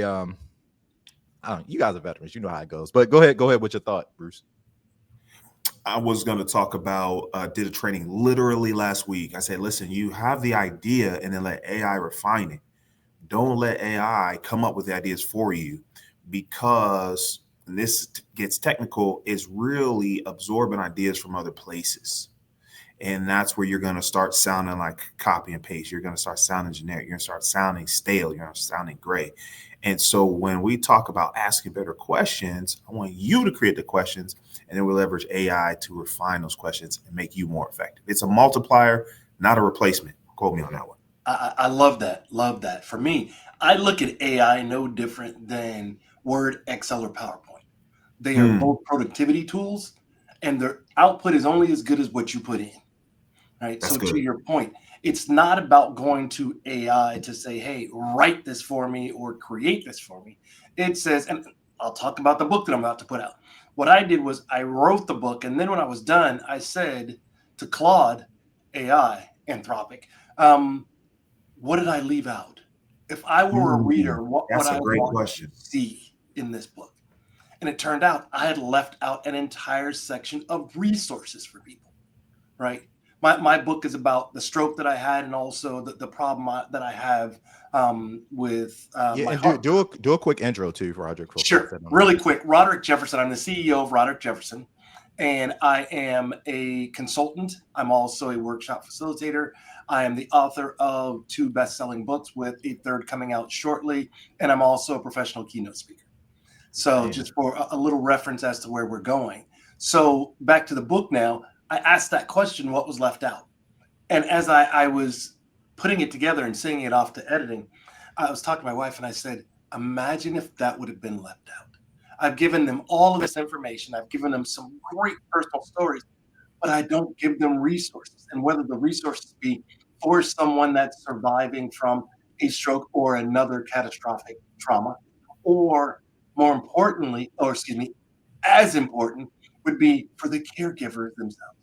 I don't, you guys are veterans, you know how it goes. But go ahead with your thought, Bruce. I was going to talk about, did a training literally last week. I said, listen, you have the idea and then let AI refine it. Don't let AI come up with the ideas for you, because this gets technical, is really absorbing ideas from other places. And that's where you're going to start sounding like copy and paste. You're going to start sounding generic. You're going to start sounding stale. You're going to start sounding gray. And so when we talk about asking better questions, I want you to create the questions, and then we'll leverage AI to refine those questions and make you more effective. It's a multiplier, not a replacement. Quote me on that one. I love that. Love that. For me, I look at AI no different than Word, Excel, or PowerPoint. They are both productivity tools, and their output is only as good as what you put in. Right. That's So good. to your point, it's not about going to AI to say, hey, write this for me or create this for me. It says, and I'll talk about the book that I'm about to put out. What I did was I wrote the book, and then when I was done, I said to Claude, AI, Anthropic, what did I leave out? If I were a reader, what would That's a I great want question. to see in this book? And it turned out I had left out an entire section of resources for people, right? My book is about the stroke that I had, and also the problem that I have with my And heart. do a quick intro too, Roderick. Sure, really quick. Roderick Jefferson. I'm the CEO of Roderick Jefferson, and I am a consultant. I'm also a workshop facilitator. I am the author of 2 best-selling books, with a 3rd coming out shortly, and I'm also a professional keynote speaker. So just for a little reference as to where we're going. So back to the book now, I asked that question, what was left out? And as I was putting it together and sending it off to editing, I was talking to my wife and I said, imagine if that would have been left out. I've given them all of this information. I've given them some great personal stories, but I don't give them resources. And whether the resources be for someone that's surviving from a stroke or another catastrophic trauma, or more importantly, or excuse me, as important, would be for the caregivers themselves.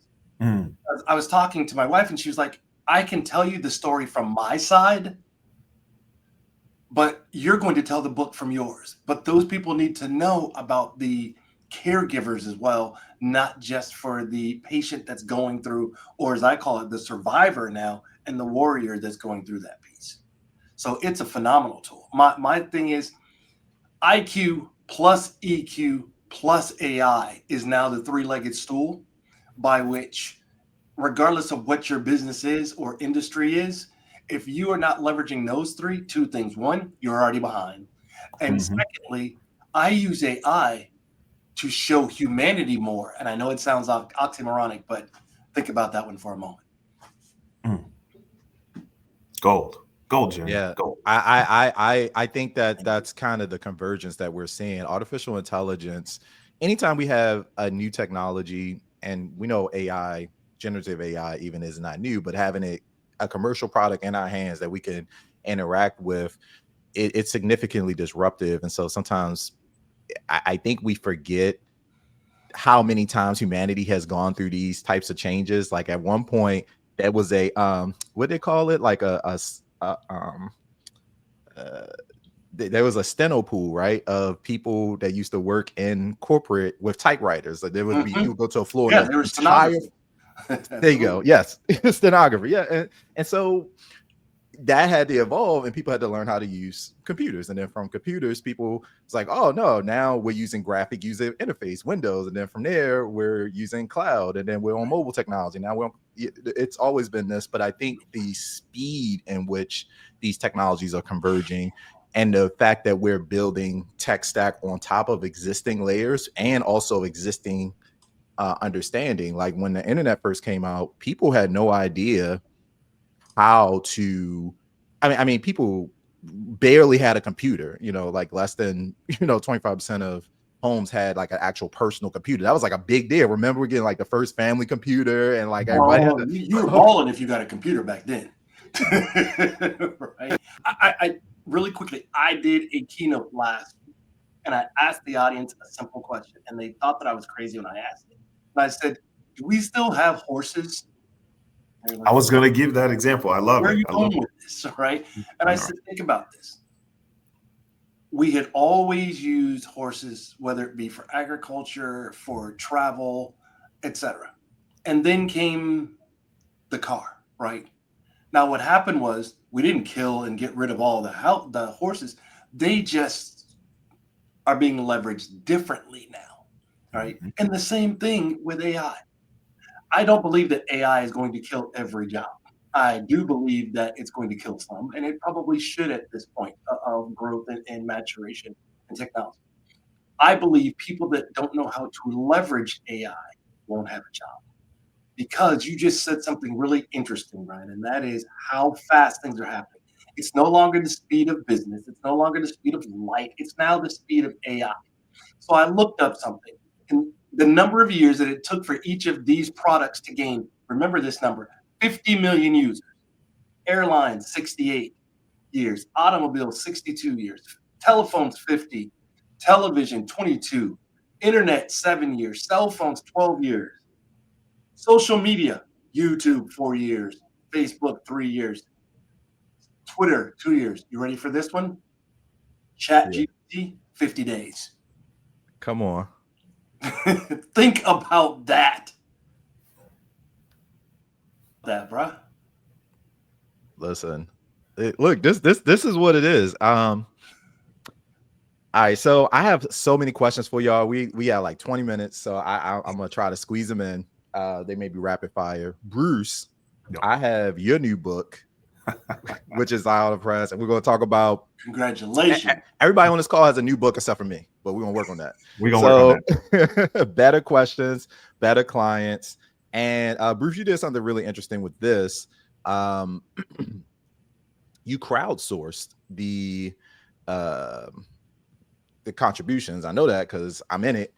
I was talking to my wife and she was like, I can tell you the story from my side, but you're going to tell the book from yours. But those people need to know about the caregivers as well, not just for the patient that's going through, or as I call it, the survivor now, and the warrior that's going through that piece. So it's a phenomenal tool. My thing is IQ plus EQ plus AI is now the 3-legged stool by which, regardless of what your business is or industry is, if you are not leveraging those 2 things, 1, you're already behind. And secondly, I use AI to show humanity more. And I know it sounds oxymoronic, but think about that one for a moment. Gold, Jim. Yeah, Gold. I think that's kind of the convergence that we're seeing. Artificial intelligence. Anytime we have a new technology, and we know AI, generative AI, even is not new, but having a commercial product in our hands that we can interact with, it's significantly disruptive. And so sometimes I think we forget how many times humanity has gone through these types of changes. Like at one point, there was a what they call it, like there was a steno pool, right, of people that used to work in corporate with typewriters. Like there would be, you would go to a floor, Yeah, and there the was entire stenography. there you go. Yes, stenography. Yeah, and so that had to evolve, and people had to learn how to use computers. And then from computers, people, it's like, oh no, now we're using graphic user interface, Windows, and then from there we're using cloud, and then we're on mobile technology. Now it's always been this, but I think the speed in which these technologies are converging, and the fact that we're building tech stack on top of existing layers and also existing understanding. Like when the internet first came out, people had no idea how to, I mean, people barely had a computer, like less than, 25% of homes had like an actual personal computer. That was like a big deal. Remember we getting like the first family computer, and like everybody had you were balling if you got a computer back then. Right. I really quickly, I did a keynote last week, and I asked the audience a simple question, and they thought that I was crazy when I asked it. And I said, do we still have horses? I was going to give that example. I love it. Where are you going with this? Right. And I said, think about this. we had always used horses, whether it be for agriculture, for travel, etc. And then came the car, right? Now, what happened was we didn't kill and get rid of all the horses. They just are being leveraged differently now, right? Mhm. And the same thing with AI. I don't believe that AI is going to kill every job. I do believe that it's going to kill some, and it probably should at this point of growth and maturation and technology. I believe people that don't know how to leverage AI won't have a job because you just said something really interesting, Ryan, and that is how fast things are happening. It's no longer the speed of business. It's no longer the speed of light. It's now the speed of AI. So I looked up something, and the number of years that it took for each of these products to gain, remember this number, 50 million users. Airlines, 68 years. Automobiles, 62 years. Telephones, 50. Television, 22. Internet, 7 years. Cell phones, 12 years. Social media, YouTube, 4 years. Facebook, 3 years. Twitter, 2 years. You ready for this one? Yeah. ChatGPT, 50 days. Come on. Think about that. Bruh. Listen. Look, this is what it is. All right, so I have so many questions for y'all. We have like 20 minutes, so I'm gonna try to squeeze them in. They may be rapid fire. Bruce, No. I have your new book, which is out of press, and we're gonna talk about. Congratulations. Everybody on this call has a new book except for me, but we're gonna work on that. We're gonna work on that. Better questions, better clients, and Bruce, you did something really interesting with this. You crowdsourced the contributions. I know that because I'm in it.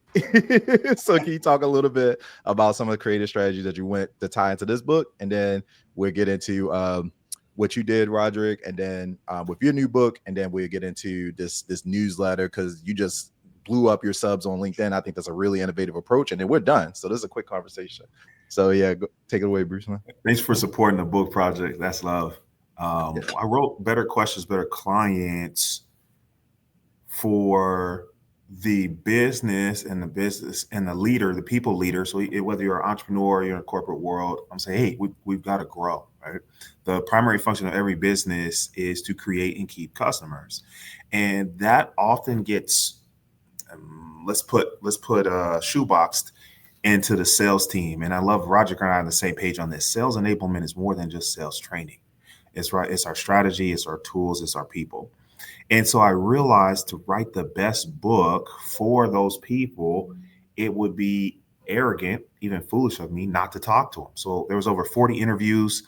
So can you talk a little bit about some of the creative strategies that you went to tie into this book, and then we'll get into what you did, Roderick, and then with your new book, and then we'll get into this newsletter because you just blew up your subs on LinkedIn. I think that's a really innovative approach, and then we're done. So this is a quick conversation. So yeah, take it away, Bruce. Thanks for supporting the book project. That's love. I wrote Better Questions, Better Clients for the business and the leader, the people leader. So whether you're an entrepreneur or you're in a corporate world, I'm saying, hey, we've got to grow, right? The primary function of every business is to create and keep customers. And that often gets, let's put shoeboxed into the sales team. And I love Roderick and I on the same page on this. Sales enablement is more than just sales training. It's right. It's our strategy. It's our tools. It's our people. And so I realized to write the best book for those people, it would be arrogant, even foolish of me not to talk to them. So there was over 40 interviews,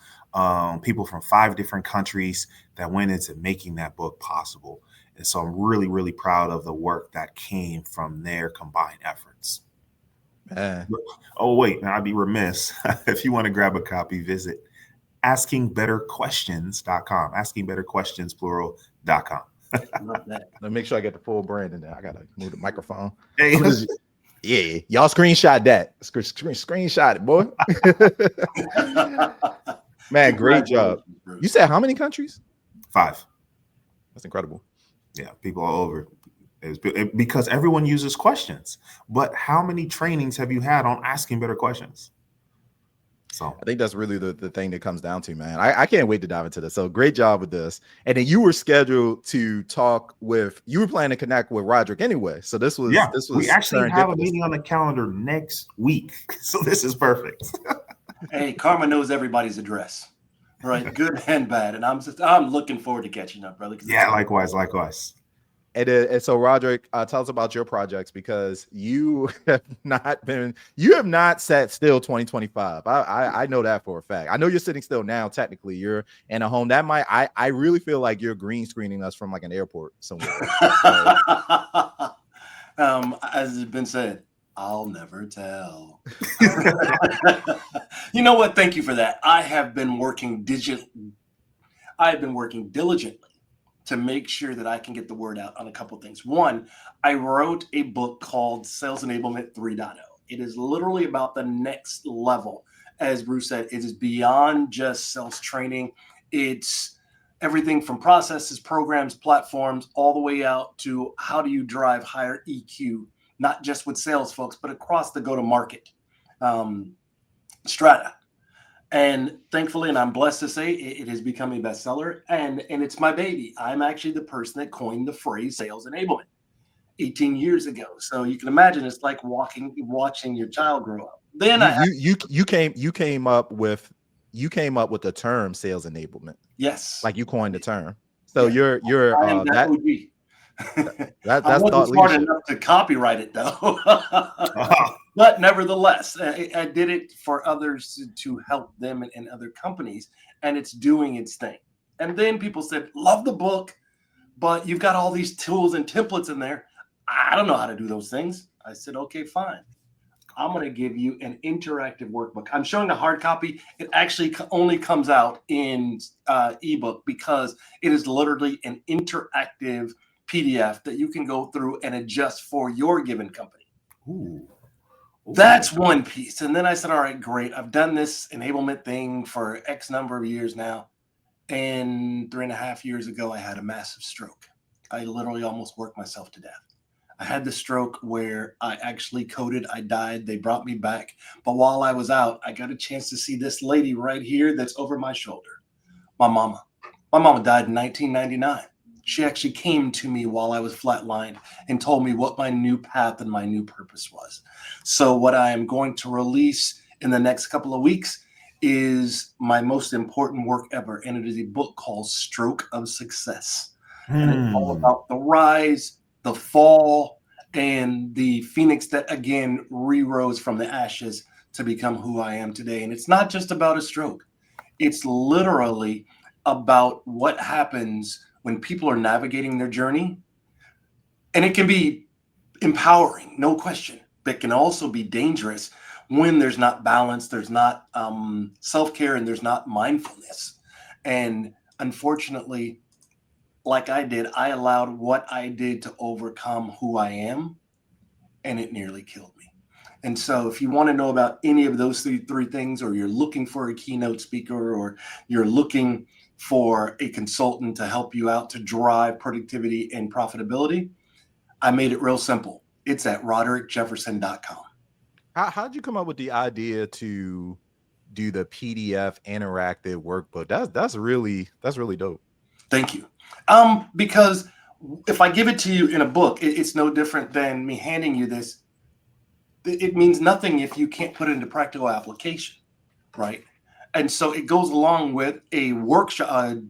people from 5 different countries that went into making that book possible. And so I'm really, really proud of the work that came from their combined efforts. Man. Oh, wait, now I'd be remiss. If you want to grab a copy, visit askingbetterquestions.com, askingbetterquestions, plural.com. Love that. Let me make sure I get the full brand in there. I gotta move the microphone. Hey, yeah, y'all screenshot that. Screenshot it, boy. Man, great job. You said how many countries? 5. That's incredible. Yeah, people all over. Because everyone uses questions. But how many trainings have you had on asking better questions? So I think that's really the thing that comes down to, man. I can't wait to dive into this. So great job with this. And then you were scheduled to you were planning to connect with Roderick anyway. So this was we actually have a meeting on the calendar next week. So this is perfect. Hey, Karma knows everybody's address, right? Good and bad. And I'm looking forward to catching up, brother. Yeah, likewise. And so Roderick, tell us about your projects, because you have not sat still 2025. I know that for a fact. I know you're sitting still now. Technically, you're in a home. I really feel like you're green screening us from like an airport somewhere. As has been said, I'll never tell. You know what? Thank you for that. I have been working diligently to make sure that I can get the word out on a couple of things. One, I wrote a book called Sales Enablement 3.0. It is literally about the next level. As Bruce said, it is beyond just sales training. It's everything from processes, programs, platforms, all the way out to how do you drive higher EQ, not just with sales folks, but across the go-to-market strata. And thankfully, and I'm blessed to say, it has become a bestseller, and it's my baby. I'm actually the person that coined the phrase sales enablement 18 years ago. So you can imagine it's like watching your child grow up. Then you came up with the term sales enablement. Yes, Like you coined the term. So yes. you're I am that OG. that's I wasn't thought smart leadership. enough to copyright it though. But nevertheless, I did it for others to help them and other companies, and it's doing its thing. And then people said, love the book, but you've got all these tools and templates in there. I don't know how to do those things. I said, okay, fine. I'm going to give you an interactive workbook. I'm showing a hard copy. It actually only comes out in ebook because it is literally an interactive PDF that you can go through and adjust for your given company. Ooh. That's one piece. And then I said, all right, great. I've done this enablement thing for X number of years now. And 3.5 years ago, I had a massive stroke. I literally almost worked myself to death. I had the stroke where I actually coded. I died. They brought me back. But while I was out, I got a chance to see this lady right here that's over my shoulder. My mama. My mama died in 1999. She actually came to me while I was flatlined and told me what my new path and my new purpose was. So what I am going to release in the next couple of weeks is my most important work ever. And it is a book called Stroke of Success. And it's all about the rise, the fall, and the phoenix that again re-rose from the ashes to become who I am today. And it's not just about a stroke. It's literally about what happens when people are navigating their journey. And it can be empowering, no question, but it can also be dangerous when there's not balance, there's not self-care, and there's not mindfulness. And unfortunately, like I did, I allowed what I did to overcome who I am, and it nearly killed me. And so if you want to know about any of those three things, or you're looking for a keynote speaker, or you're looking for a consultant to help you out to drive productivity and profitability, I made it real simple. It's at roderickjefferson.com. How'd you come up with the idea to do the PDF interactive workbook? That's really dope. Thank you. Because if I give it to you in a book, it's no different than me handing you this. It means nothing if you can't put it into practical application, right? And so it goes along with a workshop, a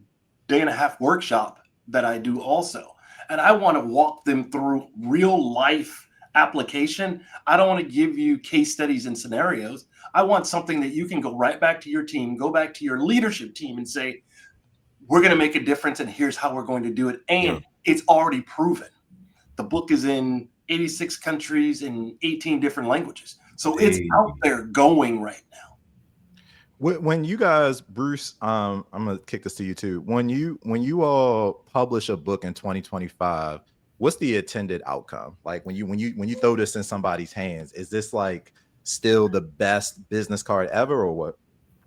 1.5-day workshop that I do also. And I want to walk them through real life application. I don't want to give you case studies and scenarios. I want something that you can go right back to your team, go back to your leadership team and say, we're going to make a difference, and here's how we're going to do it. And it's already proven. The book is in 86 countries in 18 different languages. So it's out there going right now. When you guys, Bruce, I'm gonna kick this to you too. When you all publish a book in 2025, what's the intended outcome? Like when you throw this in somebody's hands, is this like still the best business card ever, or what?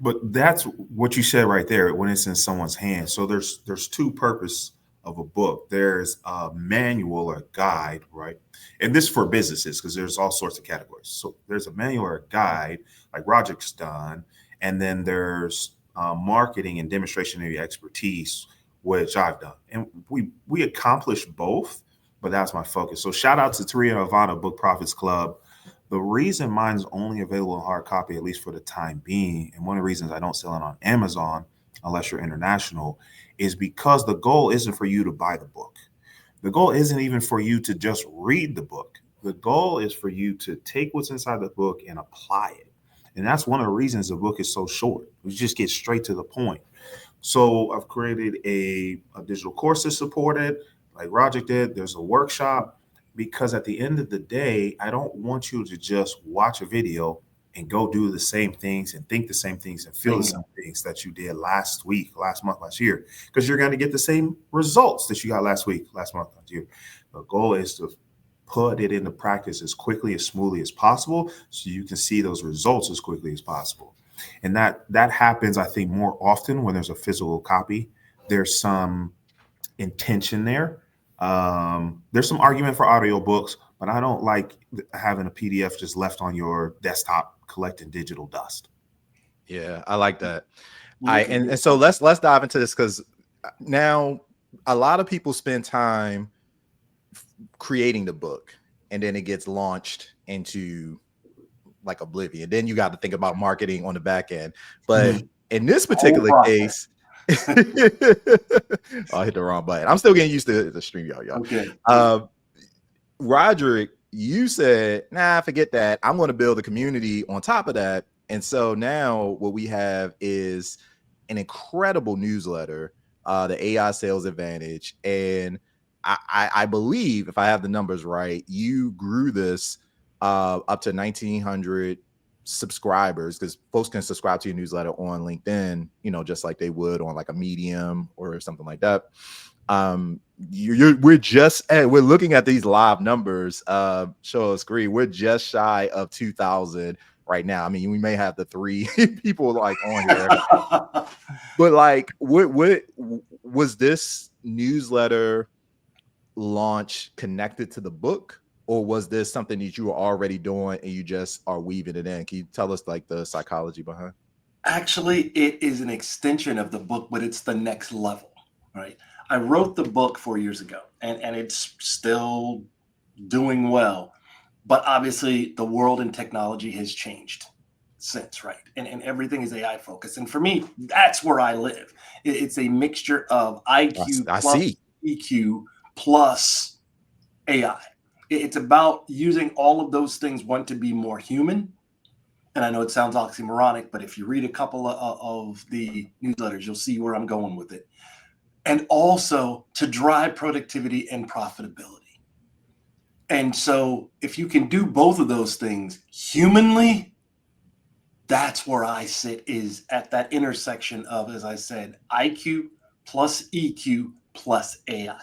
But that's what you said right there when it's in someone's hands. So there's two purposes of a book. There's a manual or a guide, right? And this for businesses, because there's all sorts of categories. So there's a manual or a guide, like Roderick's done, and then there's marketing and demonstration of your expertise, which I've done. And we accomplished both, but that's my focus. So shout out to Taria Ivana Book Profits Club. The reason mine is only available in hard copy, at least for the time being, and one of the reasons I don't sell it on Amazon unless you're international, is because the goal isn't for you to buy the book. The goal isn't even for you to just read the book. The goal is for you to take what's inside the book and apply it. And that's one of the reasons the book is so short. We just get straight to the point. So I've created a digital course to support it, like Roger did. There's a workshop. Because at the end of the day, I don't want you to just watch a video and go do the same things and think the same things and feel the same things that you did last week, last month, last year, because you're going to get the same results that you got last week, last month, last year. The goal is to put it into practice as quickly, as smoothly as possible so you can see those results as quickly as possible. And that happens, I think, more often when there's a physical copy There's some intention there. There's some argument for audiobooks, but I don't like having a PDF just left on your desktop collecting digital dust. Yeah, I like that. Look at And so let's dive into this, because now a lot of people spend time creating the book, and then it gets launched into like oblivion. Then you got to think about marketing on the back end. But in this particular case, oh, I hit the wrong button. I'm still getting used to the stream, y'all. Okay. Roderick, you said, nah, forget that. I'm going to build a community on top of that. And so now what we have is an incredible newsletter, the AI Sales Advantage. And I believe, if I have the numbers right, you grew this up to 1,900 subscribers, because folks can subscribe to your newsletter on LinkedIn, just like they would on like a Medium or something like that. We're looking at these live numbers, show a screen. We're just shy of 2,000 right now. I mean, we may have the 3 people like on here, but like, what was this newsletter launch connected to the book, or was this something that you were already doing and you just are weaving it in? Can you tell us like the psychology behind? Actually, it is an extension of the book, but it's the next level, right? I wrote the book 4 years ago, and it's still doing well. But obviously, the world and technology has changed since, right? And everything is AI focused. And for me, that's where I live. It's a mixture of IQ plus EQ plus AI. It's about using all of those things, one, to be more human. And I know it sounds oxymoronic, but if you read a couple of the newsletters, you'll see where I'm going with it. And also to drive productivity and profitability. And so if you can do both of those things humanly, that's where I sit, is at that intersection of, as I said, IQ plus EQ plus AI.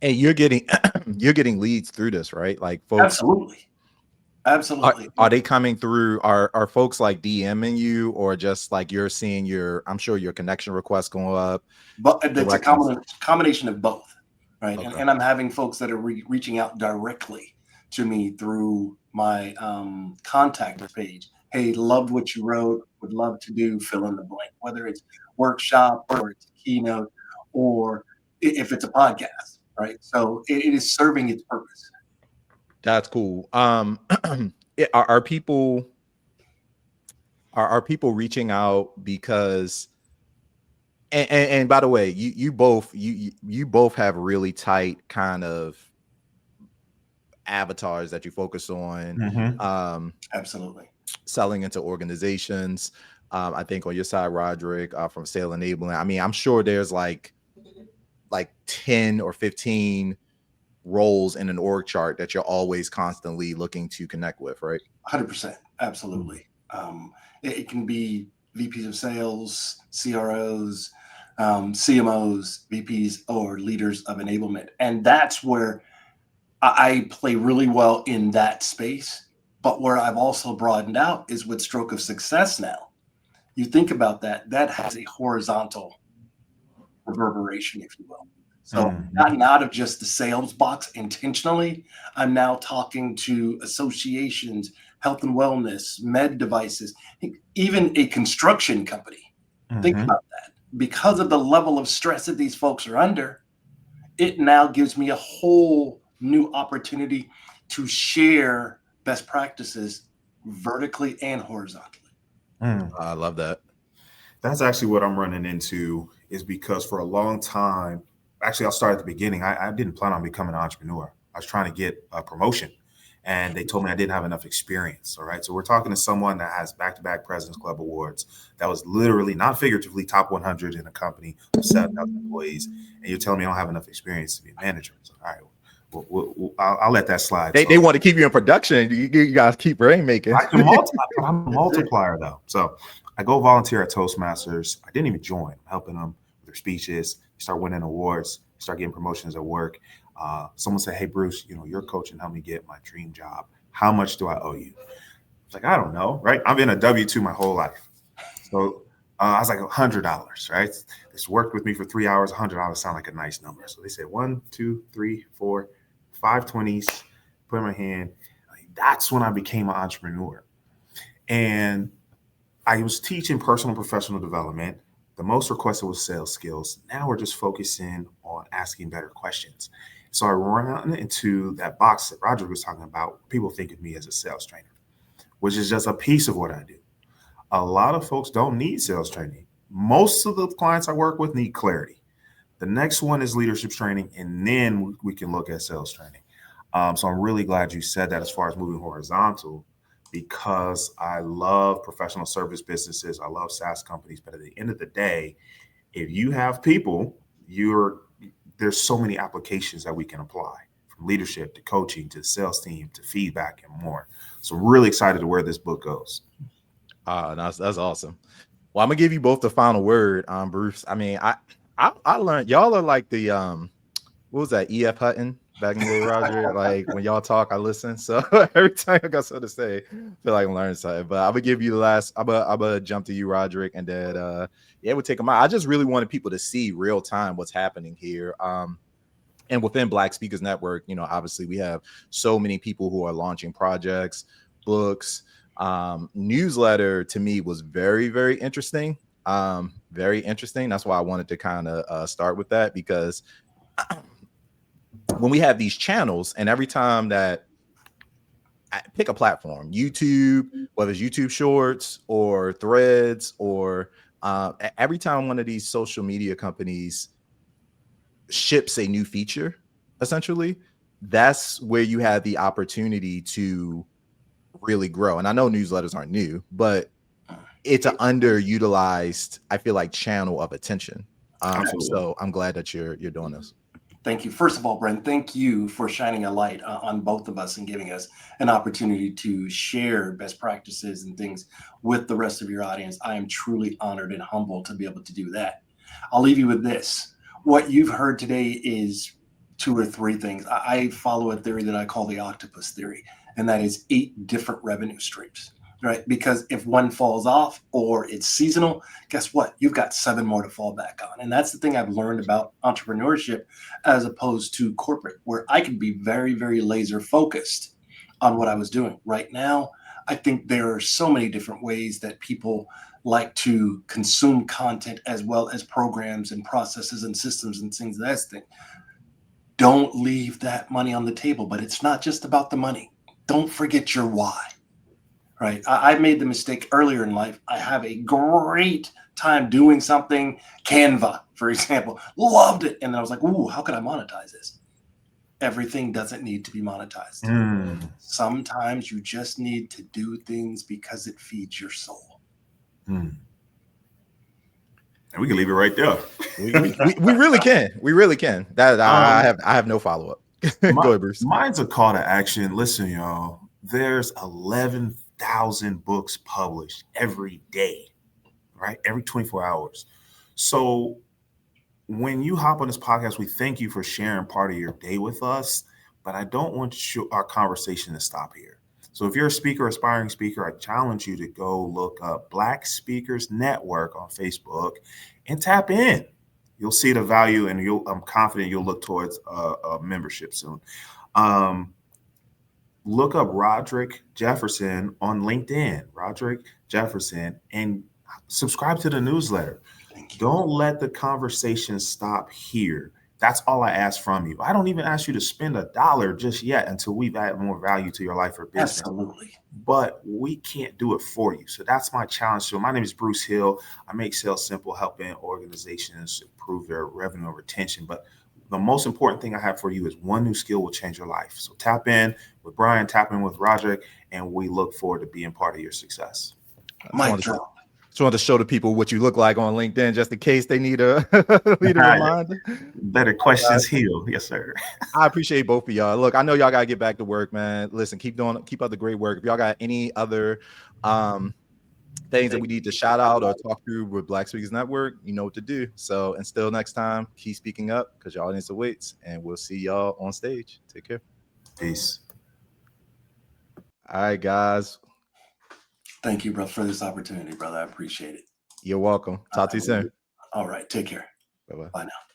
And you're getting leads through this, right? Like folks. Absolutely. Are they coming through? Are folks like DMing you, or just like you're seeing I'm sure your connection requests going up? But it's a combination of both, right? Okay. And I'm having folks that are reaching out directly to me through my contact page. Hey, loved what you wrote, would love to do fill in the blank, whether it's workshop or it's a keynote, or if it's a podcast, right? So it is serving its purpose. That's cool. Are people reaching out because, and by the way, you both have really tight kind of avatars that you focus on. Absolutely. Selling into organizations. I think on your side, Roderick, from Sale Enablement. I mean, I'm sure there's like 10 or 15 roles in an org chart that you're always constantly looking to connect with, right? 100%. Absolutely. It can be VPs of sales, CROs, CMOs, VPs, or leaders of enablement. And that's where I play really well in that space. But where I've also broadened out is with Stroke of Success now. You think about that has a horizontal reverberation, if you will. So gotten out of just the sales box intentionally, I'm now talking to associations, health and wellness, med devices, even a construction company. Think about that. Because of the level of stress that these folks are under, it now gives me a whole new opportunity to share best practices vertically and horizontally. I love that. That's actually what I'm running into, is because for a long time, actually, I'll start at the beginning. I didn't plan on becoming an entrepreneur. I was trying to get a promotion, and they told me I didn't have enough experience. All right. So we're talking to someone that has back-to-back President's Club awards. That was literally, not figuratively, top 100 in a company of 7,000 employees. And you're telling me I don't have enough experience to be a manager. So, all right. I'll let that slide. They want to keep you in production. You guys keep rainmaking. I'm a multiplier, though. So I go volunteer at Toastmasters. I didn't even join. I'm helping them with their speeches. Start winning awards, start getting promotions at work. Someone said, hey, Bruce, your coach and helped me get my dream job. How much do I owe you? It's like, I don't know, right? I've been a W-2 my whole life. So I was like $100, right? This worked with me for 3 hours. $100 sound like a nice number. So they said 1, 2, 3, 4, 5 20s, put in my hand. That's when I became an entrepreneur. And I was teaching personal and professional development. The most requested was sales skills. Now we're just focusing on asking better questions. So I ran into that box that Roger was talking about. People think of me as a sales trainer, which is just a piece of what I do. A lot of folks don't need sales training. Most of the clients I work with need clarity. The next one is leadership training, and then we can look at sales training. So I'm really glad you said that as far as moving horizontal, because I love professional service businesses. I love SaaS companies. But at the end of the day, if you have people, there's so many applications that we can apply, from leadership to coaching to the sales team to feedback and more. So I'm really excited to where this book goes. That's awesome. Well, I'm gonna give you both the final word, Bruce. I mean, I learned y'all are like the what was that, E.F. Hutton back in the day, Roger? Like when y'all talk, I listen. So every time I got something to say, I feel like I'm learning something. But I'm gonna give you the last. I'm gonna jump to you, Roderick, and then yeah, we'll take them out. I just really wanted people to see real time what's happening here. And within Black Speakers Network, you know, obviously we have so many people who are launching projects, books. Newsletter to me was very, very interesting. Very interesting. That's why I wanted to kind of start with that, because when we have these channels, and every time that I pick a platform, YouTube, whether it's YouTube Shorts or Threads, or every time one of these social media companies ships a new feature, essentially, that's where you have the opportunity to really grow. And I know newsletters aren't new, but it's an underutilized, I feel like, channel of attention. So I'm glad that you're doing this. Thank you. First of all, Brent, thank you for shining a light on both of us and giving us an opportunity to share best practices and things with the rest of your audience. I am truly honored and humbled to be able to do that. I'll leave you with this. What you've heard today is 2 or 3 things. I follow a theory that I call the Octopus Theory, and that is 8 different revenue streams. Right? Because if one falls off or it's seasonal, guess what? You've got 7 more to fall back on. And that's the thing I've learned about entrepreneurship as opposed to corporate, where I can be very, very laser focused on what I was doing. Right now, I think there are so many different ways that people like to consume content, as well as programs and processes and systems and things. That's the thing. Don't leave that money on the table, but it's not just about the money. Don't forget your why. Right. I made the mistake earlier in life. I have a great time doing something. Canva, for example, loved it. And then I was like, ooh, how can I monetize this? Everything doesn't need to be monetized. Sometimes you just need to do things because it feeds your soul. And we can leave it right there. We really can. We really can. That I have no follow up. Go ahead, Bruce. Mine's a call to action. Listen, y'all. There's 11,000 books published every day, right? Every 24 hours. So when you hop on this podcast, we thank you for sharing part of your day with us, but I don't want our conversation to stop here. So if you're a speaker, aspiring speaker, I challenge you to go look up Black Speakers Network on Facebook and tap in. You'll see the value, and I'm confident you'll look towards a membership soon. Look up Roderick Jefferson on LinkedIn, Roderick Jefferson, and subscribe to the newsletter. Don't let the conversation stop here. That's all I ask from you. I don't even ask you to spend $1 just yet until we've added more value to your life or business. Absolutely. But we can't do it for you. So that's my challenge. So my name is Bruce Hill. I make sales simple, helping organizations improve their revenue and retention. But the most important thing I have for you is one new skill will change your life. So tap in with Brian, tap in with Roderick, and we look forward to being part of your success. Just wanted to show the people what you look like on LinkedIn, just in case they need a reminder. Better questions heal. Yes, sir. I appreciate both of y'all. Look, I know y'all gotta get back to work, man. Listen, keep up the great work. If y'all got any other things that we need to shout out or talk through with Black Speakers Network, you know what to do. So until next time, keep speaking up, because your audience awaits, and we'll see y'all on stage. Take care. Peace. All right, guys. Thank you, bro, for this opportunity, brother. I appreciate it. You're welcome. Talk to you soon. All right. Take care. Bye-bye. Bye now.